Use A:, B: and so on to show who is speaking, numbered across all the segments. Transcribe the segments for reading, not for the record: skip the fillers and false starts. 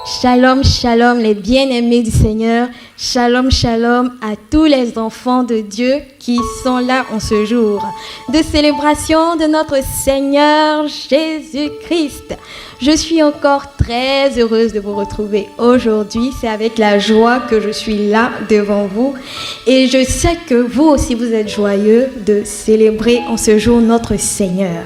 A: Shalom, shalom les bien-aimés du Seigneur. Shalom, shalom à tous les enfants de Dieu qui sont là en ce jour de célébration de notre Seigneur Jésus-Christ. Je suis encore très heureuse de vous retrouver aujourd'hui. C'est avec la joie que je suis là devant vous. Et je sais que vous aussi, vous êtes joyeux de célébrer en ce jour notre Seigneur.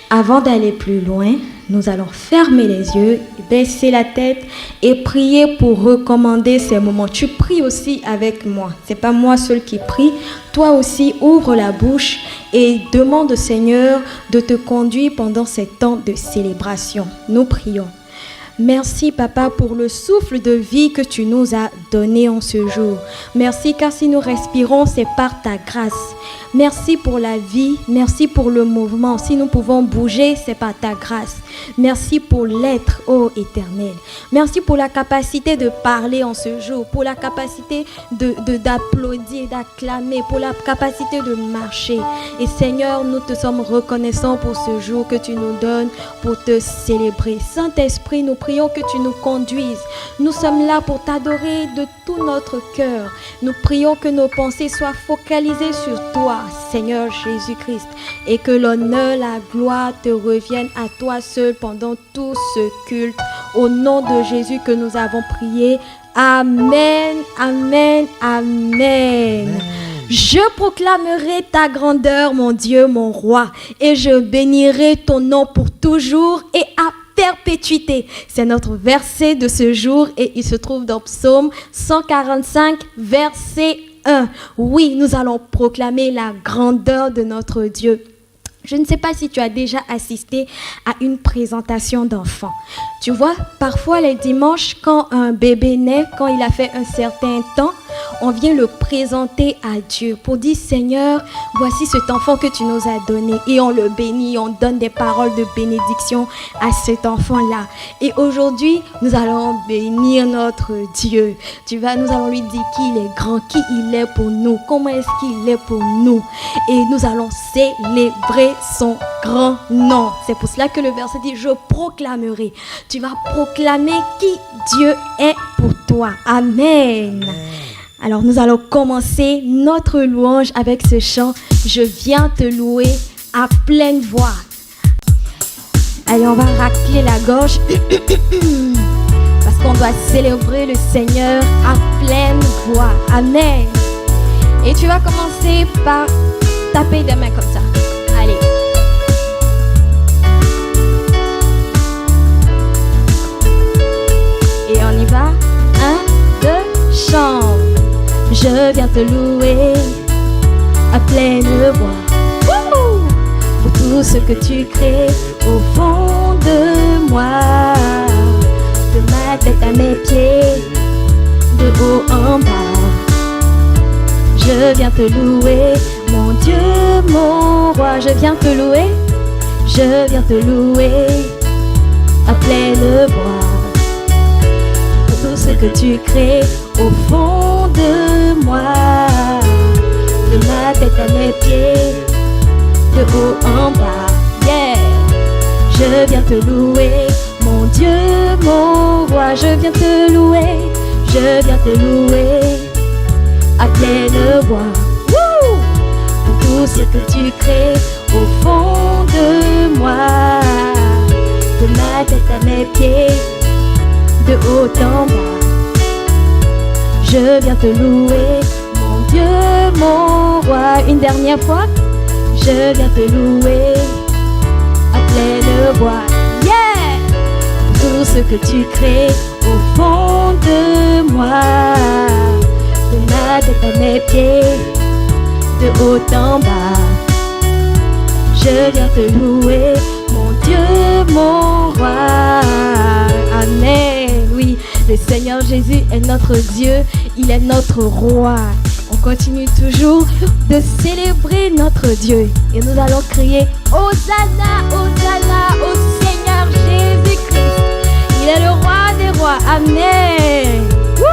A: Avant d'aller plus loin, nous allons fermer les yeux, baisser la tête et prier pour recommander ces moments. Tu pries aussi avec moi. C'est pas moi seul qui prie. Toi aussi, ouvre la bouche et demande au Seigneur de te conduire pendant ces temps de célébration. Nous prions. Merci, Papa, pour le souffle de vie que tu nous as donné en ce jour. Merci, car si nous respirons, c'est par ta grâce. Merci pour la vie, merci pour le mouvement. Si nous pouvons bouger, c'est par ta grâce. Merci pour l'être, ô Éternel. Merci pour la capacité de parler en ce jour, pour la capacité d'applaudir, d'acclamer, pour la capacité de marcher. Et Seigneur, nous te sommes reconnaissants pour ce jour que tu nous donnes pour te célébrer. Saint-Esprit, nous prions que tu nous conduises. Nous sommes là pour t'adorer de tout notre cœur. Nous prions que nos pensées soient focalisées sur toi, Seigneur Jésus-Christ, et que l'honneur, la gloire te reviennent à toi seul pendant tout ce culte. Au nom de Jésus que nous avons prié. Amen, amen, amen. Je proclamerai ta grandeur, mon Dieu, mon roi, et je bénirai ton nom pour toujours et à perpétuité. C'est notre verset de ce jour et il se trouve dans Psaume 145, verset 1. Oui, nous allons proclamer la grandeur de notre Dieu. Je ne sais pas si tu as déjà assisté à une présentation d'enfant. Tu vois, parfois les dimanches, quand un bébé naît, quand il a fait un certain temps, on vient le présenter à Dieu pour dire, Seigneur, voici cet enfant que tu nous as donné. Et on le bénit, on donne des paroles de bénédiction à cet enfant-là. Et aujourd'hui, nous allons bénir notre Dieu. Nous allons lui dire qu'il est grand, qui il est pour nous, comment est-ce qu'il est pour nous. Et nous allons célébrer son grand nom. C'est pour cela que le verset dit, je proclamerai. Tu vas proclamer qui Dieu est pour toi. Amen. Alors nous allons commencer notre louange avec ce chant « Je viens te louer » à pleine voix. Allez, on va racler la gorge parce qu'on doit célébrer le Seigneur à pleine voix. Amen. Et tu vas commencer par taper des mains comme ça. Allez. Et on y va. 1, 2, chante. Je viens te louer à pleine voix. Wouhou! Pour tout ce que tu crées au fond de moi, de ma tête à mes pieds, de haut en bas. Je viens te louer, mon Dieu, mon roi. Je viens te louer, je viens te louer à pleine voix. Pour tout ce que tu crées au fond de moi, de ma tête à mes pieds, de haut en bas, yeah. Je viens te louer, mon Dieu, mon roi. Je viens te louer, je viens te louer à pleine voix. Woo! Pour tout ce que tu crées au fond de moi, de ma tête à mes pieds, de haut en bas. Je viens te louer, mon Dieu, mon roi. Une dernière fois. Je viens te louer à pleine voix. Yeah! Tout ce que tu crées au fond de moi, de ma tête à mes pieds, de haut en bas. Je viens te louer, mon Dieu, mon roi. Amen. Oui. Le Seigneur Jésus est notre Dieu, il est notre roi. On continue toujours de célébrer notre Dieu. Et nous allons crier Hosanna, Hosanna au Seigneur Jésus-Christ. Il est le roi des rois. Amen. Woo!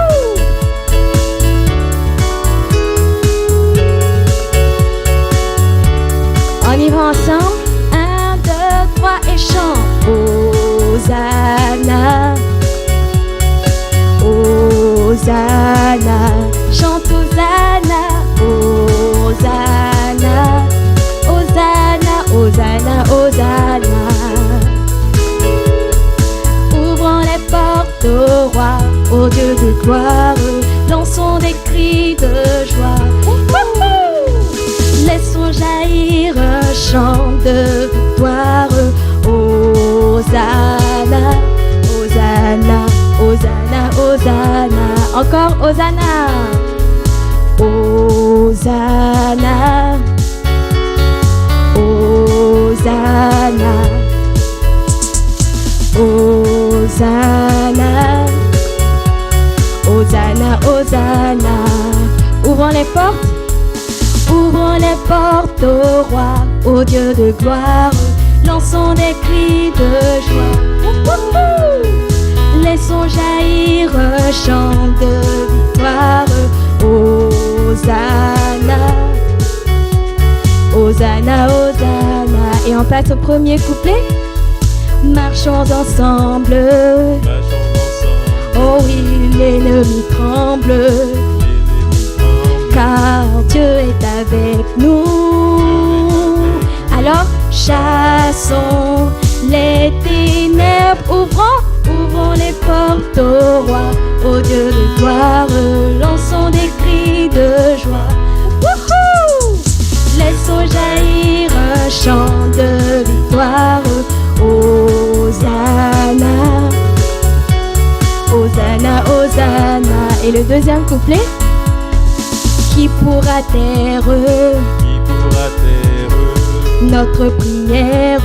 A: On y va ensemble. 1, 2, 3 et chante. Hosanna. Hosanna, chante Hosanna, Hosanna, Hosanna, Hosanna, Hosanna. Ouvrons les portes au roi, au Dieu de gloire, lançons des cris de joie. Laissons jaillir un chant de victoire. Hosanna, Hosanna, Hosanna, Hosanna. Encore Hosanna, Hosanna, Hosanna, Hosanna, Hosanna, Hosanna. Ouvrons les portes. Ouvrons les portes au roi, au Dieu de gloire, lançons des cris de joie. Laissons jaillir un chant de victoire. Hosanna, Hosanna, Hosanna. Et on passe au premier couplet. Marchons ensemble. Oh oui, l'ennemi tremble. Car Dieu est avec nous. Alors chassons les ténèbres, ouvrons les portes au roi, au Dieu de gloire, lançons des cris de joie. Wouhou! Laissons jaillir un chant de victoire. Hosanna, Hosanna, Hosanna. Et le deuxième couplet. Qui pourra taire notre prière,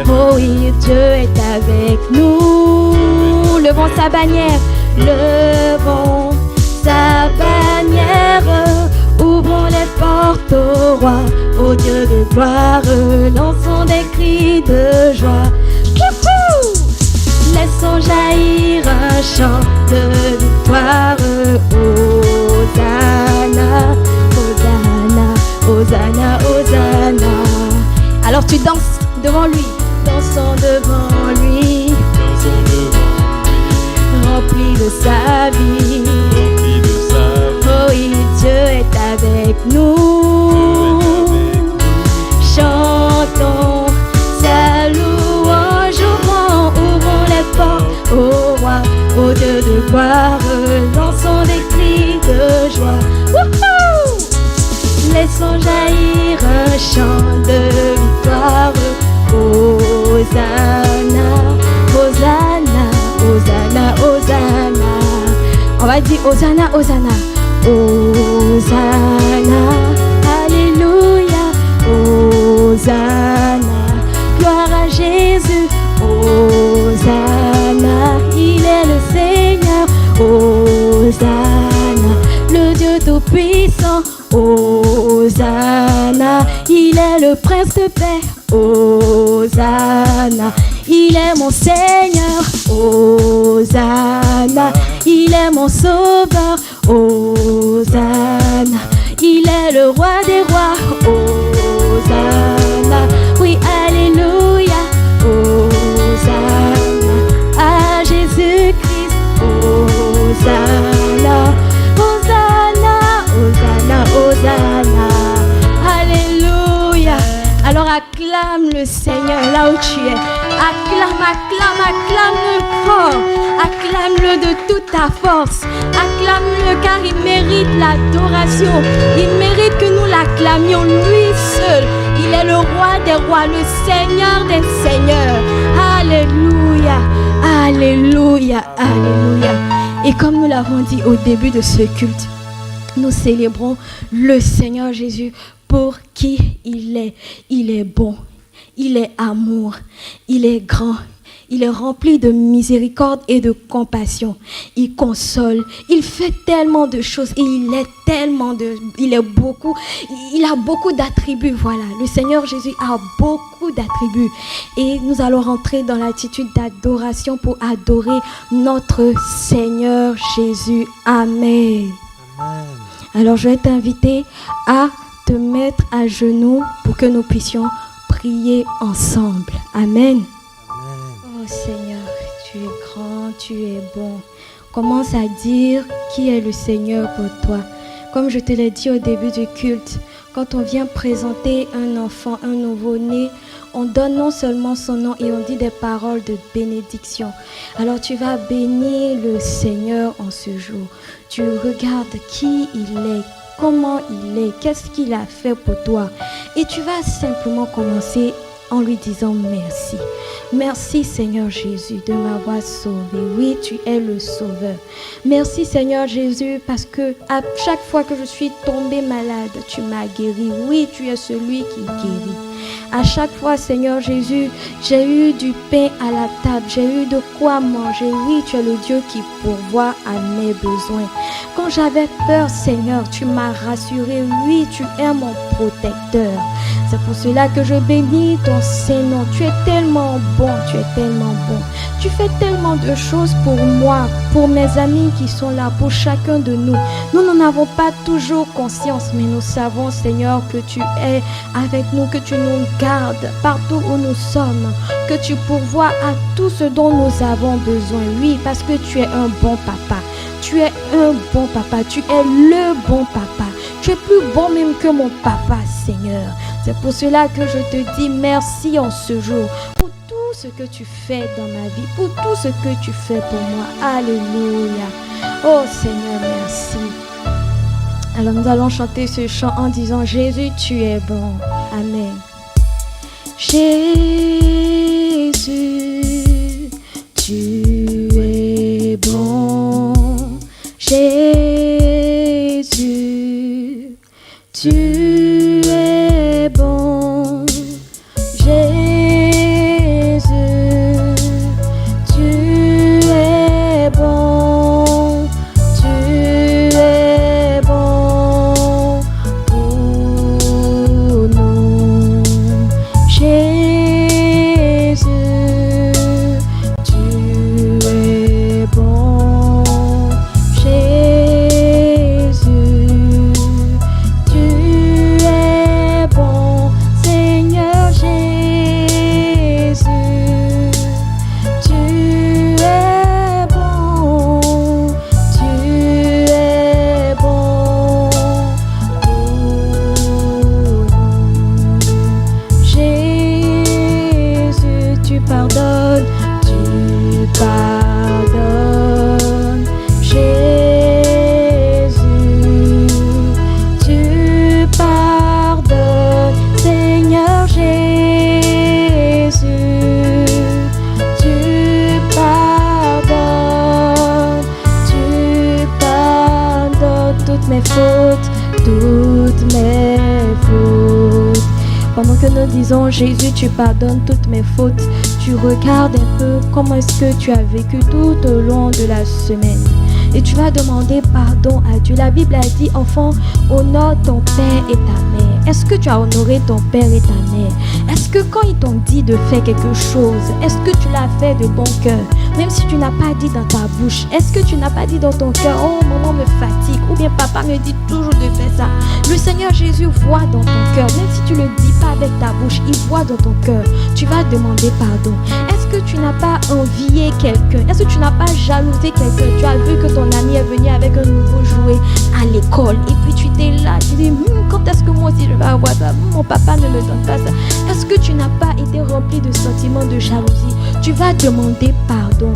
A: oh oui, Dieu est avec nous. Levons sa bannière, levons sa bannière. Ouvrons les portes au roi, au Dieu de gloire, lançons des cris de joie. Laissons jaillir un chant de victoire. Hosanna, Hosanna, Hosanna, Hosanna. Alors tu danses devant lui, dansons devant lui, rempli de sa vie. Oh oui, Dieu est avec nous. Chantons sa louange, ouvrons les portes au roi, au Dieu de gloire, lançons des cris de joie. Wouhou! Laissons jaillir un chant de victoire. Hosanna, Hosanna, Hosanna, Hosanna. On va dire Hosanna, Hosanna, Hosanna, Alléluia, Hosanna, gloire à Jésus. Hosanna, il est le Seigneur. Hosanna, le Dieu tout-puissant. Hosanna, il est le prince de paix. Hosanna, il est mon Seigneur. Hosanna, il est mon sauveur. Hosanna, il est le roi des rois. Hosanna, oui, alléluia. Hosanna à Jésus-Christ. Hosanna, Hosanna, Hosanna, Hosanna. Alléluia. Alors acclame le Seigneur là où tu es. Acclame, acclame, acclame-le fort. Acclame-le de toute ta force. Acclame-le car il mérite l'adoration. Il mérite que nous l'acclamions lui seul. Il est le roi des rois, le Seigneur des seigneurs. Alléluia, alléluia, alléluia. Et comme nous l'avons dit au début de ce culte, nous célébrons le Seigneur Jésus pour qui il est. Il est bon, il est amour, il est grand. Il est rempli de miséricorde et de compassion. Il console. Il fait tellement de choses. Et il a beaucoup d'attributs. Voilà. Le Seigneur Jésus a beaucoup d'attributs. Et nous allons rentrer dans l'attitude d'adoration pour adorer notre Seigneur Jésus. Amen. Amen. Alors je vais t'inviter à te mettre à genoux pour que nous puissions prier ensemble. Amen. Oh Seigneur, tu es grand, tu es bon. Commence à dire qui est le Seigneur pour toi. Comme je te l'ai dit au début du culte, quand on vient présenter un enfant, un nouveau-né, on donne non seulement son nom et on dit des paroles de bénédiction. Alors tu vas bénir le Seigneur en ce jour. Tu regardes qui il est, comment il est, qu'est-ce qu'il a fait pour toi. Et tu vas simplement commencer en lui disant merci. Merci Seigneur Jésus de m'avoir sauvé. Oui, tu es le sauveur. Merci Seigneur Jésus parce que à chaque fois que je suis tombée malade, tu m'as guéri. Oui, tu es celui qui guérit. À chaque fois, Seigneur Jésus, j'ai eu du pain à la table, j'ai eu de quoi manger. Oui, tu es le Dieu qui pourvoit à mes besoins. Quand j'avais peur, Seigneur, tu m'as rassuré. Oui, tu es mon protecteur. C'est pour cela que je bénis ton Saint-Nom. Tu es tellement bon, tu es tellement bon. Tu fais tellement de choses pour moi, pour mes amis qui sont là, pour chacun de nous. Nous n'en avons pas toujours conscience, mais nous savons, Seigneur, que tu es avec nous, que tu nous gardes partout où nous sommes, que tu pourvois à tout ce dont nous avons besoin. Oui, parce que tu es un bon papa. Tu es un bon papa. Tu es le bon papa. Tu es plus bon même que mon papa, Seigneur. C'est pour cela que je te dis merci en ce jour pour tout ce que tu fais dans ma vie, pour tout ce que tu fais pour moi. Alléluia. Oh Seigneur, merci. Alors nous allons chanter ce chant en disant Jésus, tu es bon. Amen. Jésus, tu es bon. Jésus, tu es bon. Jésus, tu es bon. Tu es bon pour nous. Jésus, tu es bon. Jésus, tu es bon. Seigneur Jésus, tu es bon. Tu es bon pour nous. Jésus, tu pardonnes, tu pardonnes. Jésus, tu pardonnes. Seigneur Jésus, tu pardonnes. Tu pardonnes toutes mes fautes, toutes mes fautes. Pendant que nous disons Jésus, tu pardonnes toutes mes fautes, tu regardes un peu comment est-ce que tu as vécu tout au long de la semaine. Et tu vas demander pardon à Dieu. La Bible a dit, enfant, honore ton père et ta mère. Est-ce que tu as honoré ton père et ta mère? Est-ce que quand ils t'ont dit de faire quelque chose, est-ce que tu l'as fait de bon cœur? Même si tu n'as pas dit dans ta bouche, est-ce que tu n'as pas dit dans ton cœur, oh maman me fatigue, ou bien papa me dit toujours de faire ça? Le Seigneur Jésus voit dans ton cœur, même si tu ne le dis pas avec ta bouche, il voit dans ton cœur. Tu vas demander pardon. Est-ce que tu n'as pas envié quelqu'un? Est-ce que tu n'as pas jalousé quelqu'un? Tu as vu que ton ami est venu avec un nouveau jouet à l'école et puis tu t'es là, tu dis quand est-ce que moi aussi je vais avoir ça? Mon papa ne me donne pas ça. Est-ce que tu n'as pas été rempli de sentiments de jalousie? Tu vas demander pardon.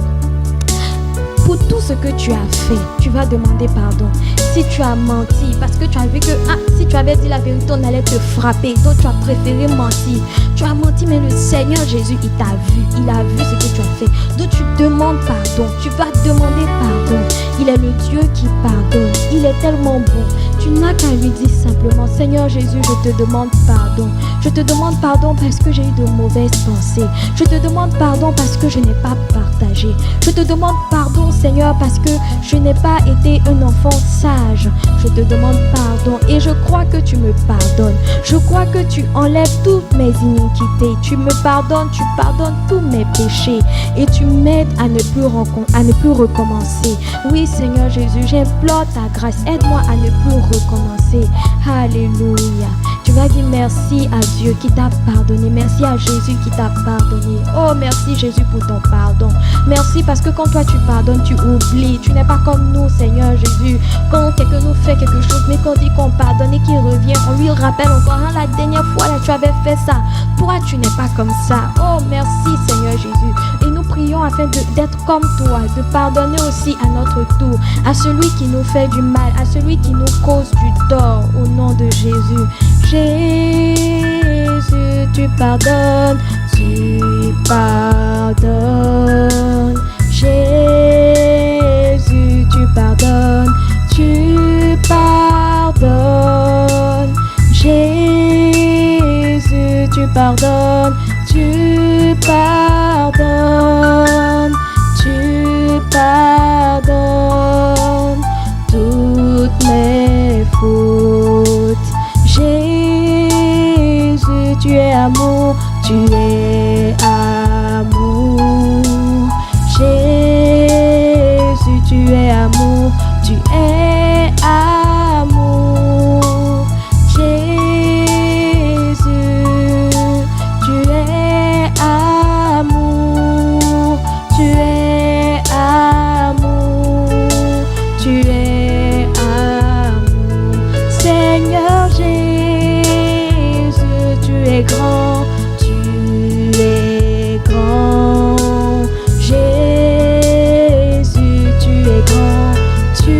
A: Pour tout ce que tu as fait, tu vas demander pardon. Si tu as menti, parce que tu as vu que si tu avais dit la vérité, on allait te frapper, donc tu as préféré mentir. Tu as menti, mais le Seigneur Jésus, il t'a vu, il a vu ce que tu as fait. Donc tu demandes pardon, tu vas demander pardon. Il est le Dieu qui pardonne, il est tellement bon. Tu n'as qu'à lui dire simplement, Seigneur Jésus, je te demande pardon. Je te demande pardon parce que j'ai eu de mauvaises pensées. Je te demande pardon parce que je n'ai pas partagé. Je te demande pardon, Seigneur, parce que je n'ai pas été un enfant sage. Je te demande pardon et je crois que tu me pardonnes. Je crois que tu enlèves toutes mes iniquités. Tu me pardonnes, tu pardonnes tous mes péchés et tu m'aides à ne plus recommencer. Oui, Seigneur Jésus, j'implore ta grâce. Aide-moi à ne plus recommencer. Alléluia. Tu vas dire merci à Dieu qui t'a pardonné. Merci à Jésus qui t'a pardonné. Oh, merci Jésus pour ton pardon. Merci parce que quand toi tu pardonnes, tu oublies. Tu n'es pas comme nous, Seigneur Jésus. Quand quelqu'un nous fait quelque chose, mais qu'on dit qu'on pardonne et qu'il revient, on lui rappelle encore, hein, la dernière fois là, tu avais fait ça. Toi, tu n'es pas comme ça. Oh, merci Seigneur Jésus. Et nous prions afin d'être comme toi, de pardonner aussi à notre tour, à celui qui nous fait du mal, à celui qui nous cause du tort, au nom de Jésus. Jésus, tu pardonnes, tu pardonnes. Jésus, tu pardonnes, tu pardonnes. Jésus, tu pardonnes, tu pardonnes, tu pardonnes toutes mes fautes. Jésus, tu es amour, tu es amour. Jésus, tu es amour, tu es amour. Jésus, tu es amour, tu es amour, tu es amour. Seigneur Jésus, tu es grand, tu es grand. Jésus, tu es grand, tu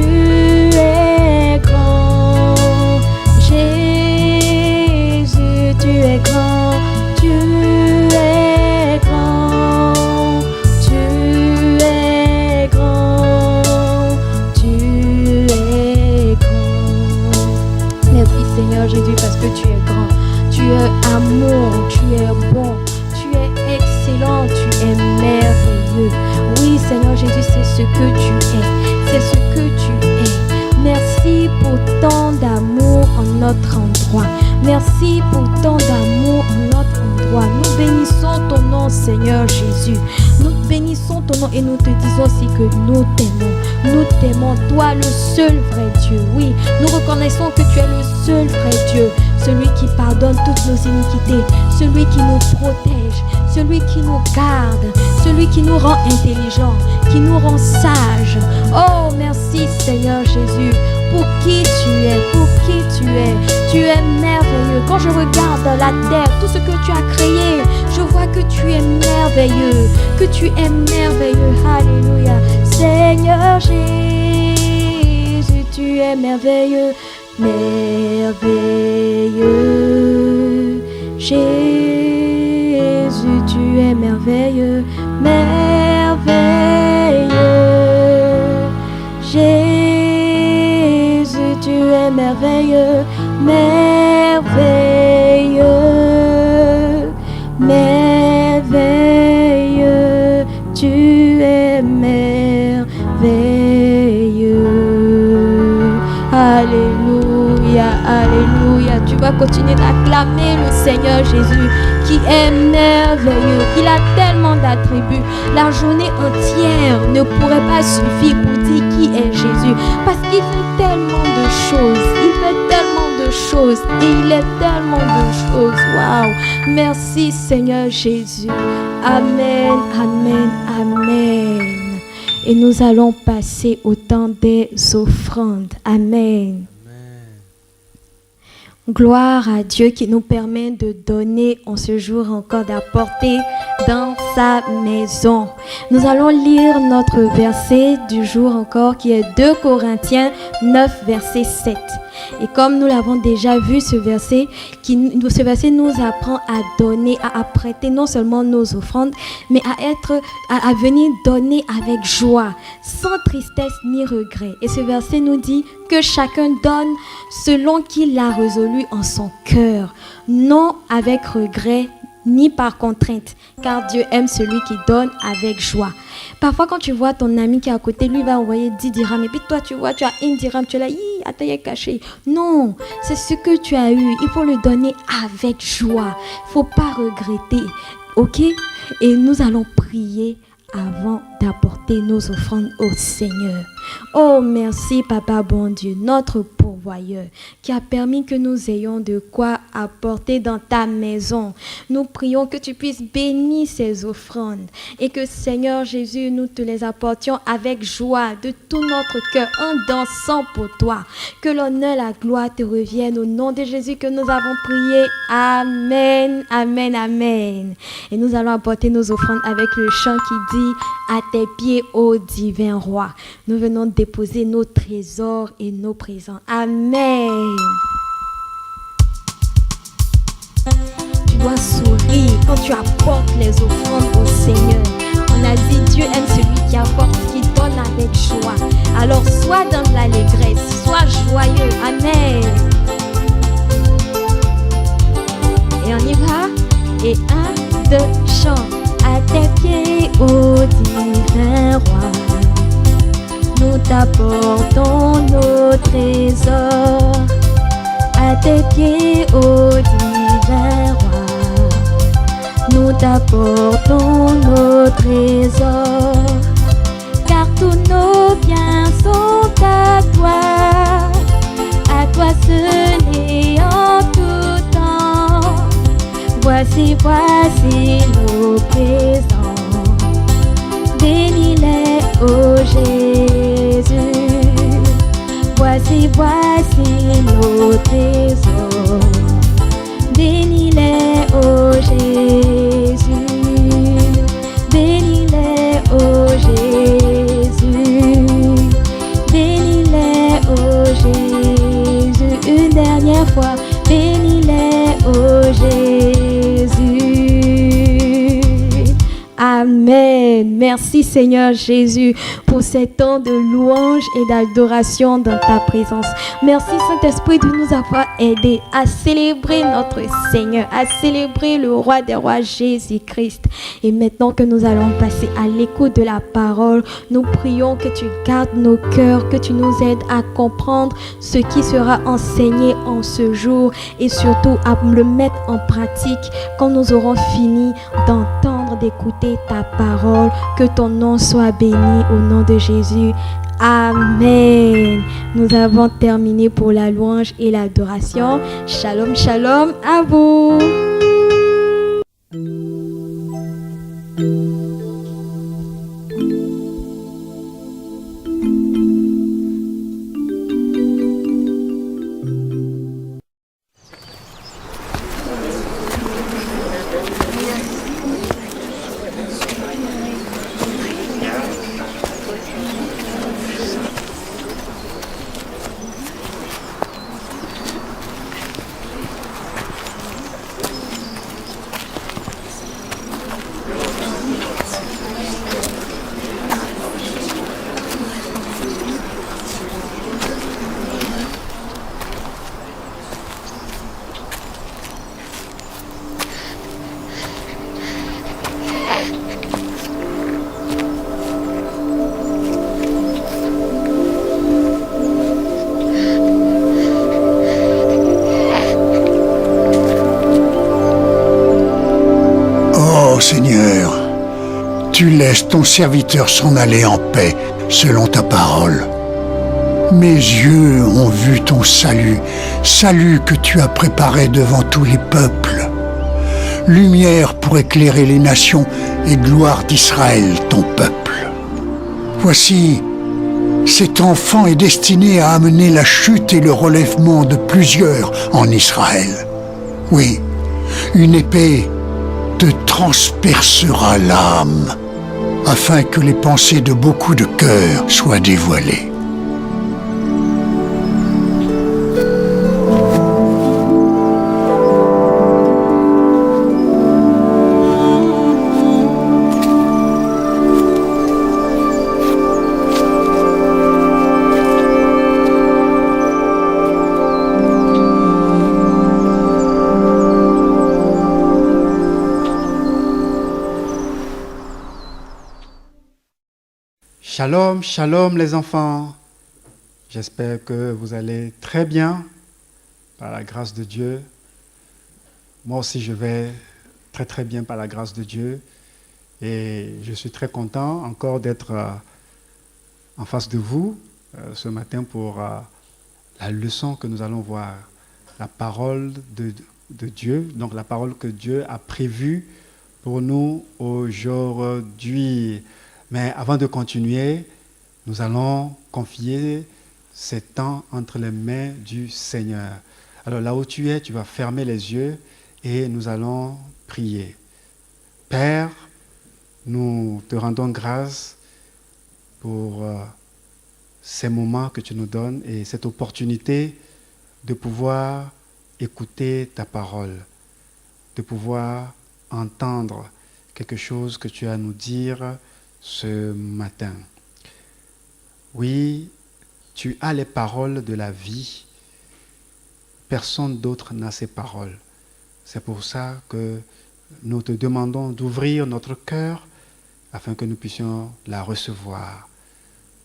A: es grand. Jésus, tu es grand, tu es grand, tu es grand, tu es grand. Merci Seigneur Jésus parce que tu es grand, tu es amour, tu es bon, tu es excellent, tu es merveilleux. Oui Seigneur Jésus, c'est ce que tu es, c'est ce que tu es. Merci pour tant d'amour en notre endroit. Merci pour tant d'amour en notre endroit. Nous bénissons ton nom Seigneur Jésus. Nous bénissons ton nom et nous te disons aussi que nous t'aimons. Nous t'aimons, toi le seul vrai Dieu. Oui, nous reconnaissons que tu es le seul vrai Dieu. Celui qui pardonne toutes nos iniquités, celui qui nous protège, celui qui nous garde, celui qui nous rend intelligents, qui nous rend sages. Oh, merci Seigneur Jésus, pour qui tu es, pour qui tu es. Tu es merveilleux. Quand je regarde la terre, tout ce que tu as créé, je vois que tu es merveilleux, que tu es merveilleux. Alléluia. Seigneur Jésus, tu es merveilleux. Merveilleux, Jésus, tu es merveilleux, merveilleux, Jésus, tu es merveilleux, merveilleux, merveilleux, tu es merveilleux. Alléluia, alléluia. Tu vas continuer d'acclamer le Seigneur Jésus qui est merveilleux. Il a tellement d'attributs. La journée entière ne pourrait pas suffire pour dire qui est Jésus. Parce qu'il fait tellement de choses. Il fait tellement de choses. Et il est tellement de choses. Waouh. Merci Seigneur Jésus. Amen, amen, amen. Et nous allons passer au temps des offrandes. Amen. Gloire à Dieu qui nous permet de donner en ce jour encore, d'apporter dans sa maison. Nous allons lire notre verset du jour encore qui est 2 Corinthiens 9, verset 7. Et comme nous l'avons déjà vu, ce verset nous apprend à donner, à prêter non seulement nos offrandes, mais à venir donner avec joie, sans tristesse ni regret. Et ce verset nous dit que chacun donne selon qu'il l'a résolu en son cœur, non avec regret ni par contrainte, car Dieu aime celui qui donne avec joie. Parfois, quand tu vois ton ami qui est à côté, lui va envoyer 10 dirhams, et puis toi, tu vois, tu as 1 dirham, tu es là, attends, il est caché. Non, c'est ce que tu as eu, il faut le donner avec joie. Il ne faut pas regretter, ok? Et nous allons prier avant d'apporter nos offrandes au Seigneur. Oh, merci, Papa bon Dieu, notre pourvoyeur, qui a permis que nous ayons de quoi apporter dans ta maison. Nous prions que tu puisses bénir ces offrandes et que, Seigneur Jésus, nous te les apportions avec joie de tout notre cœur, en dansant pour toi. Que l'honneur, la gloire te reviennent au nom de Jésus que nous avons prié. Amen, amen, amen. Et nous allons apporter nos offrandes avec le chant qui dit « À tes pieds, ô divin roi ». Nous venons déposer nos trésors et nos présents. Amen. Tu dois sourire quand tu apportes les offrandes au Seigneur. On a dit Dieu aime celui qui apporte, qui donne avec joie. Alors sois dans l'allégresse, sois joyeux. Amen. Et on y va. Et 1, 2, chant. À tes pieds, ô divin roi, nous t'apportons nos trésors. À tes pieds, ô divin roi, nous t'apportons nos trésors. Car tous nos biens sont à toi seul et en tout temps. Voici, voici nos présents. Bénis-les, ô Jésus. Voici, voici nos trésors. Bénis-les, ô Jésus. Bénis-les, ô Jésus. Bénis-les, ô Jésus. Une dernière fois. Bénis-les, ô Jésus. Amen. Merci Seigneur Jésus pour ces temps de louange et d'adoration dans ta présence. Merci Saint-Esprit de nous avoir aidés à célébrer notre Seigneur, à célébrer le Roi des Rois Jésus-Christ. Et maintenant que nous allons passer à l'écoute de la parole, nous prions que tu gardes nos cœurs, que tu nous aides à comprendre ce qui sera enseigné en ce jour et surtout à le mettre en pratique quand nous aurons fini d'entendre, d'écouter ta parole. Que ton nom soit béni au nom de Jésus. Amen. Nous avons terminé pour la louange et l'adoration. Shalom, shalom à vous.
B: Seigneur, tu laisses ton serviteur s'en aller en paix selon ta parole. Mes yeux ont vu ton salut, salut que tu as préparé devant tous les peuples. Lumière pour éclairer les nations et gloire d'Israël, ton peuple. Voici, cet enfant est destiné à amener la chute et le relèvement de plusieurs en Israël. Oui, une épée te transpercera l'âme, afin que les pensées de beaucoup de cœurs soient dévoilées.
C: Shalom, shalom les enfants. J'espère que vous allez très bien par la grâce de Dieu. Moi aussi je vais très très bien par la grâce de Dieu. Et je suis très content encore d'être en face de vous ce matin pour la leçon que nous allons voir, la parole de Dieu, donc la parole que Dieu a prévue pour nous aujourd'hui. Mais avant de continuer, nous allons confier ces temps entre les mains du Seigneur. Alors là où tu es, tu vas fermer les yeux et nous allons prier. Père, nous te rendons grâce pour ces moments que tu nous donnes et cette opportunité de pouvoir écouter ta parole, de pouvoir entendre quelque chose que tu as à nous dire ce matin. Oui, tu as les paroles de la vie. Personne d'autre n'a ces paroles. C'est pour ça que nous te demandons d'ouvrir notre cœur afin que nous puissions la recevoir.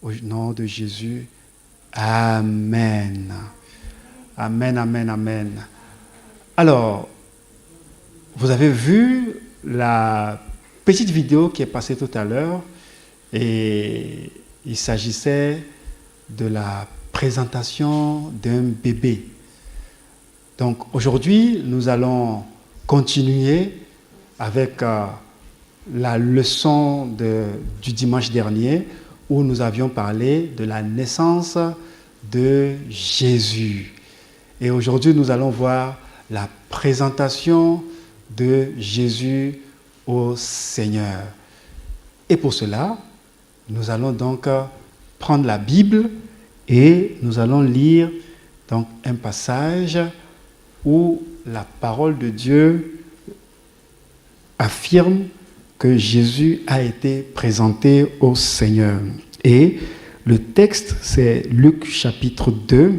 C: Au nom de Jésus, Amen. Amen, amen, amen. Alors, vous avez vu la petite vidéo qui est passée tout à l'heure et il s'agissait de la présentation d'un bébé. Donc aujourd'hui, nous allons continuer avec la leçon du dimanche dernier où nous avions parlé de la naissance de Jésus. Et aujourd'hui, nous allons voir la présentation de Jésus au Seigneur. Et pour cela, nous allons donc prendre la Bible et nous allons lire donc un passage où la parole de Dieu affirme que Jésus a été présenté au Seigneur. Et le texte, c'est Luc chapitre 2,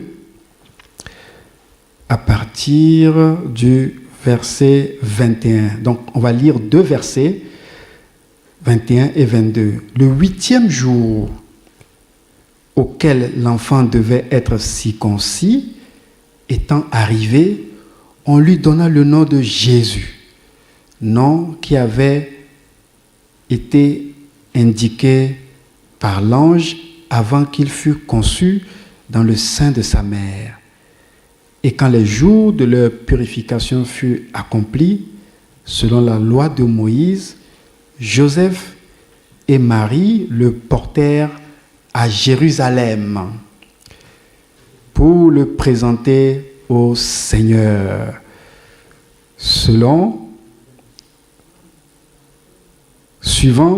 C: à partir du verset 21. Donc, on va lire 2 versets, 21 et 22. Le 8e jour auquel l'enfant devait être circoncis, étant arrivé, on lui donna le nom de Jésus, nom qui avait été indiqué par l'ange avant qu'il fût conçu dans le sein de sa mère. Et quand les jours de leur purification furent accomplis, selon la loi de Moïse, Joseph et Marie le portèrent à Jérusalem pour le présenter au Seigneur, suivant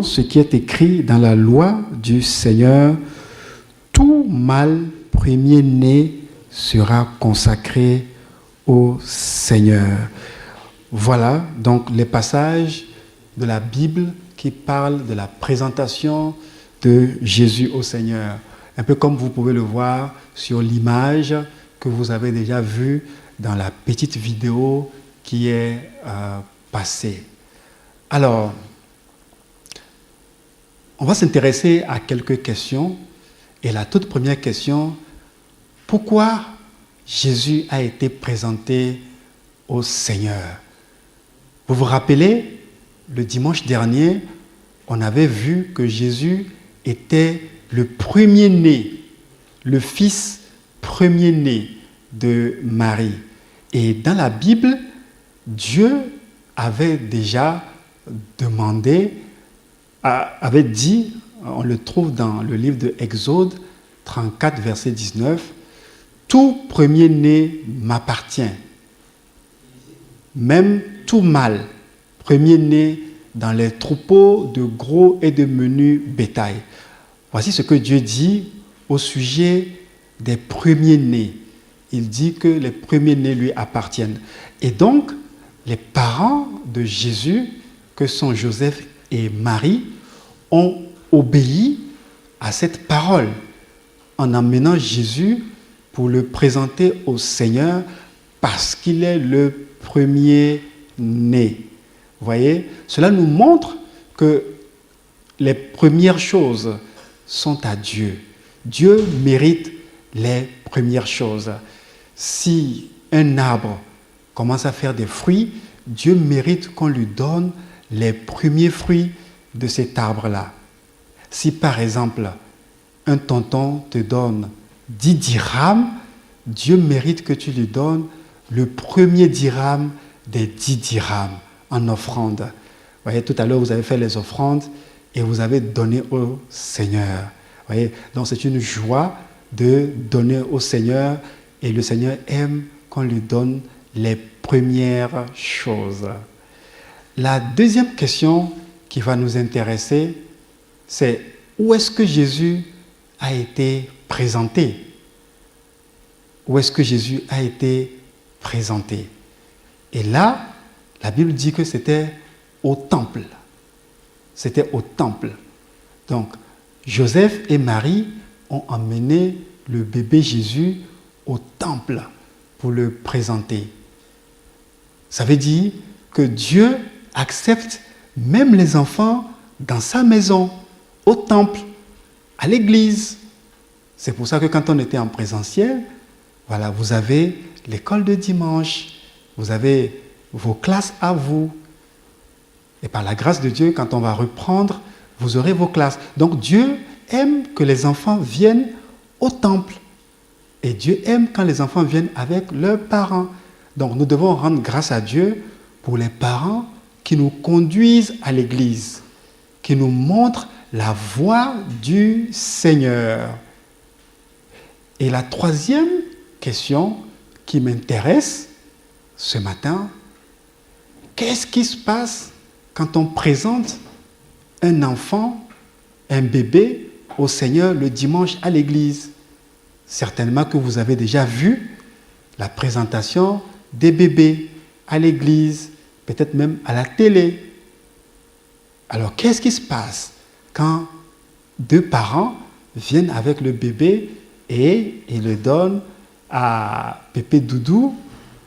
C: ce qui est écrit dans la loi du Seigneur, tout mâle premier-né sera consacré au Seigneur. Voilà donc les passages de la Bible qui parlent de la présentation de Jésus au Seigneur. Un peu comme vous pouvez le voir sur l'image que vous avez déjà vue dans la petite vidéo qui est passée. Alors, on va s'intéresser à quelques questions. Et la toute première question, pourquoi Jésus a été présenté au Seigneur? Vous vous rappelez, le dimanche dernier, on avait vu que Jésus était le premier-né, le fils premier-né de Marie. Et dans la Bible, Dieu avait déjà avait dit, on le trouve dans le livre de Exode 34, verset 19, « Tout premier-né m'appartient, même tout mâle, premier-né dans les troupeaux de gros et de menus bétail. » Voici ce que Dieu dit au sujet des premiers-nés. Il dit que les premiers-nés lui appartiennent. Et donc, les parents de Jésus, que sont Joseph et Marie, ont obéi à cette parole en emmenant Jésus pour le présenter au Seigneur parce qu'il est le premier-né. Vous voyez, cela nous montre que les premières choses sont à Dieu. Dieu mérite les premières choses. Si un arbre commence à faire des fruits, Dieu mérite qu'on lui donne les premiers fruits de cet arbre-là. Si par exemple, un tonton te donne 10 dirhams, Dieu mérite que tu lui donnes le premier dirham des 10 dirhams en offrande. Vous voyez, tout à l'heure, vous avez fait les offrandes et vous avez donné au Seigneur. Vous voyez, donc c'est une joie de donner au Seigneur et le Seigneur aime qu'on lui donne les premières choses. La deuxième question qui va nous intéresser, c'est où est-ce que Jésus a été présenté? Où est-ce que Jésus a été présenté? Et là, la Bible dit que c'était au temple. C'était au temple. Donc, Joseph et Marie ont emmené le bébé Jésus au temple pour le présenter. Ça veut dire que Dieu accepte même les enfants dans sa maison, au temple, à l'église. C'est pour ça que quand on était en présentiel, voilà, vous avez l'école de dimanche, vous avez vos classes à vous. Et par la grâce de Dieu, quand on va reprendre, vous aurez vos classes. Donc Dieu aime que les enfants viennent au temple. Et Dieu aime quand les enfants viennent avec leurs parents. Donc nous devons rendre grâce à Dieu pour les parents qui nous conduisent à l'église, qui nous montrent la voie du Seigneur. Et la troisième question qui m'intéresse ce matin, qu'est-ce qui se passe quand on présente un enfant, un bébé au Seigneur le dimanche à l'église? Certainement que vous avez déjà vu la présentation des bébés à l'église, peut-être même à la télé. Alors, qu'est-ce qui se passe quand deux parents viennent avec le bébé et ils le donnent à Pépé Doudou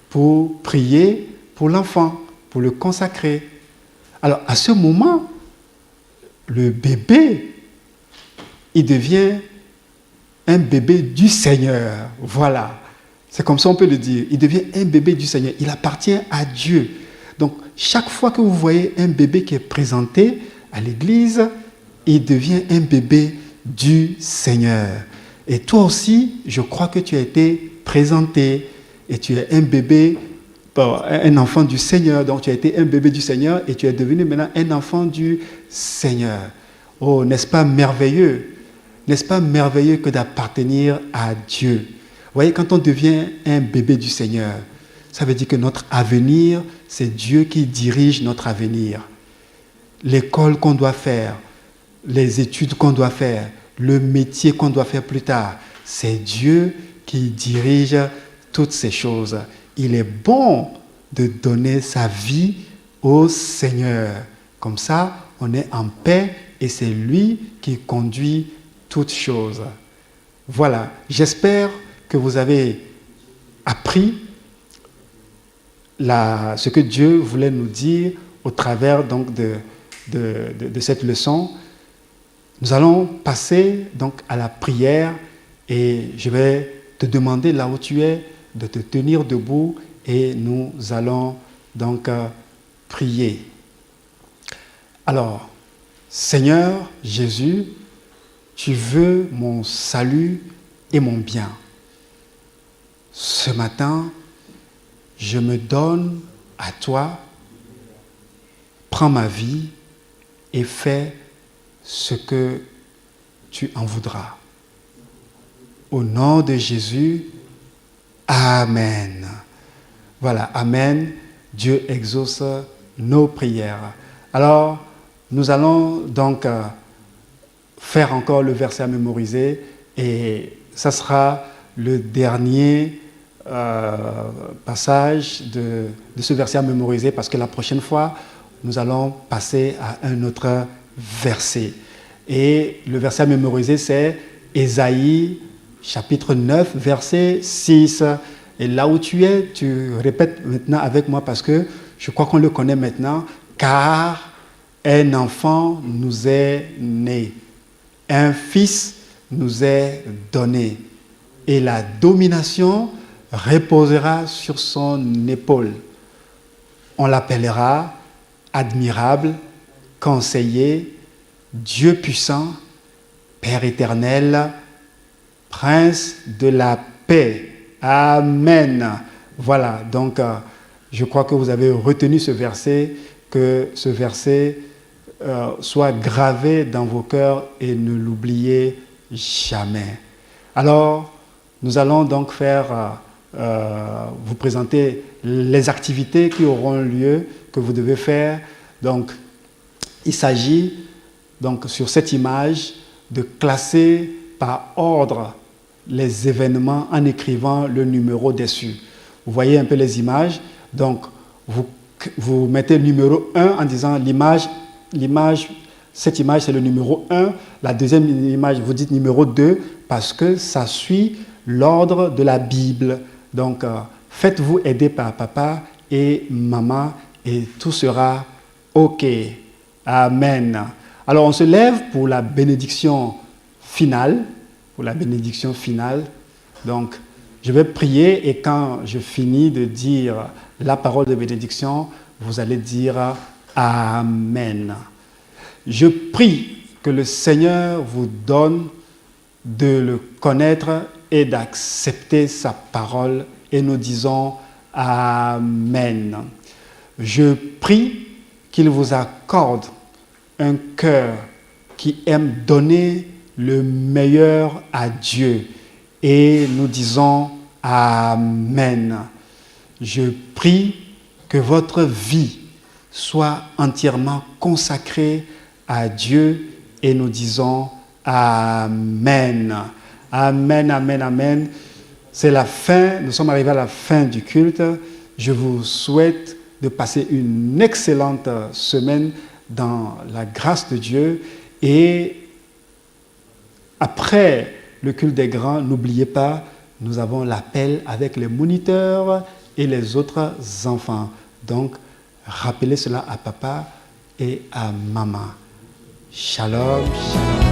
C: pour prier pour l'enfant, pour le consacrer? Alors, à ce moment, le bébé, il devient un bébé du Seigneur. Voilà. C'est comme ça on peut le dire. Il devient un bébé du Seigneur. Il appartient à Dieu. Donc, chaque fois que vous voyez un bébé qui est présenté à l'église, il devient un bébé du Seigneur. Et toi aussi, je crois que tu as été présenté et tu es un bébé, un enfant du Seigneur. Donc, tu as été un bébé du Seigneur et tu es devenu maintenant un enfant du Seigneur. Oh, n'est-ce pas merveilleux? N'est-ce pas merveilleux que d'appartenir à Dieu? Vous voyez, quand on devient un bébé du Seigneur, ça veut dire que notre avenir, c'est Dieu qui dirige notre avenir. L'école qu'on doit faire, les études qu'on doit faire, le métier qu'on doit faire plus tard, c'est Dieu qui dirige toutes ces choses. Il est bon de donner sa vie au Seigneur. Comme ça, on est en paix et c'est lui qui conduit toutes choses. Voilà, j'espère que vous avez appris ce que Dieu voulait nous dire au travers donc de cette leçon. Nous allons passer donc à la prière et je vais te demander là où tu es de te tenir debout et nous allons donc prier. Alors, Seigneur Jésus, tu veux mon salut et mon bien. Ce matin, je me donne à toi, prends ma vie et fais ce que tu en voudras. Au nom de Jésus, Amen. Voilà, Amen. Dieu exauce nos prières. Alors, nous allons donc faire encore le verset à mémoriser et ça sera le dernier passage de ce verset à mémoriser parce que la prochaine fois, nous allons passer à un autre verset. Et le verset à mémoriser, c'est Ésaïe, chapitre 9, verset 6. Et là où tu es, tu répètes maintenant avec moi parce que je crois qu'on le connaît maintenant. Car un enfant nous est né, un fils nous est donné, et la domination reposera sur son épaule. On l'appellera admirable, conseiller, Dieu puissant, Père éternel, Prince de la paix. Amen. Voilà, donc je crois que vous avez retenu ce verset, que ce verset soit gravé dans vos cœurs et ne l'oubliez jamais. Alors, nous allons donc vous présenter les activités qui auront lieu, que vous devez faire. Donc, il s'agit donc sur cette image de classer par ordre les événements en écrivant le numéro dessus. Vous voyez un peu les images. Donc, vous mettez le numéro 1 en disant cette image c'est le numéro 1. La deuxième image, vous dites numéro 2 parce que ça suit l'ordre de la Bible. Donc, faites-vous aider par papa et maman et tout sera OK. Amen. Alors, on se lève pour la bénédiction finale. Donc, je vais prier et quand je finis de dire la parole de bénédiction, vous allez dire Amen. Je prie que le Seigneur vous donne de le connaître et d'accepter sa parole et nous disons Amen. Je prie qu'il vous accorde un cœur qui aime donner le meilleur à Dieu et nous disons Amen. Je prie que votre vie soit entièrement consacrée à Dieu et nous disons Amen. Amen, amen, amen. C'est la fin, nous sommes arrivés à la fin du culte. Je vous souhaite de passer une excellente semaine dans la grâce de Dieu et après le culte des grands, n'oubliez pas, nous avons l'appel avec les moniteurs et les autres enfants. Donc, rappelez cela à papa et à maman. Shalom, shalom.